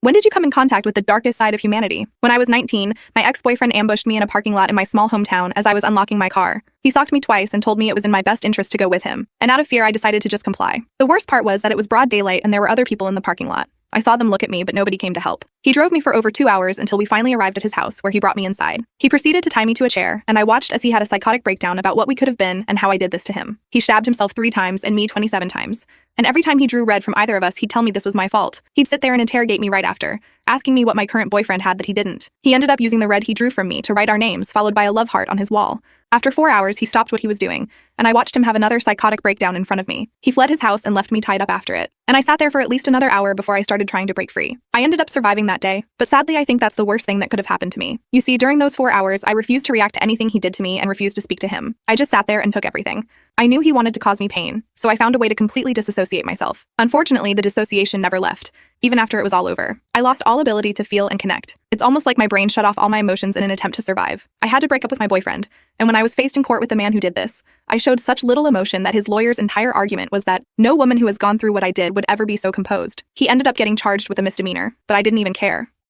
When did you come in contact with the darkest side of humanity? When I was 19, my ex-boyfriend ambushed me in a parking lot in my small hometown as I was unlocking my car. He socked me twice and told me it was in my best interest to go with him. And out of fear, I decided to just comply. The worst part was that it was broad daylight and there were other people in the parking lot. I saw them look at me, but nobody came to help. He drove me for over 2 hours until we finally arrived at his house, where he brought me inside. He proceeded to tie me to a chair, and I watched as he had a psychotic breakdown about what we could have been and how I did this to him. He stabbed himself 3 times and me 27 times. And every time he drew red from either of us, he'd tell me this was my fault. He'd sit there and interrogate me right after, asking me what my current boyfriend had that he didn't. He ended up using the red he drew from me to write our names, followed by a love heart on his wall. After 4 hours, he stopped what he was doing, and I watched him have another psychotic breakdown in front of me. He fled his house and left me tied up after it. And I sat there for at least another hour before I started trying to break free. I ended up surviving that day, but sadly I think that's the worst thing that could have happened to me. You see, during those 4 hours, I refused to react to anything he did to me and refused to speak to him. I just sat there and took everything. I knew he wanted to cause me pain, so I found a way to completely disassociate myself. Unfortunately, the dissociation never left, even after it was all over. I lost all ability to feel and connect. It's almost like my brain shut off all my emotions in an attempt to survive. I had to break up with my boyfriend, and when I was faced in court with the man who did this, I showed such little emotion that his lawyer's entire argument was that no woman who has gone through what I did would ever be so composed. He ended up getting charged with a misdemeanor, but I didn't even care.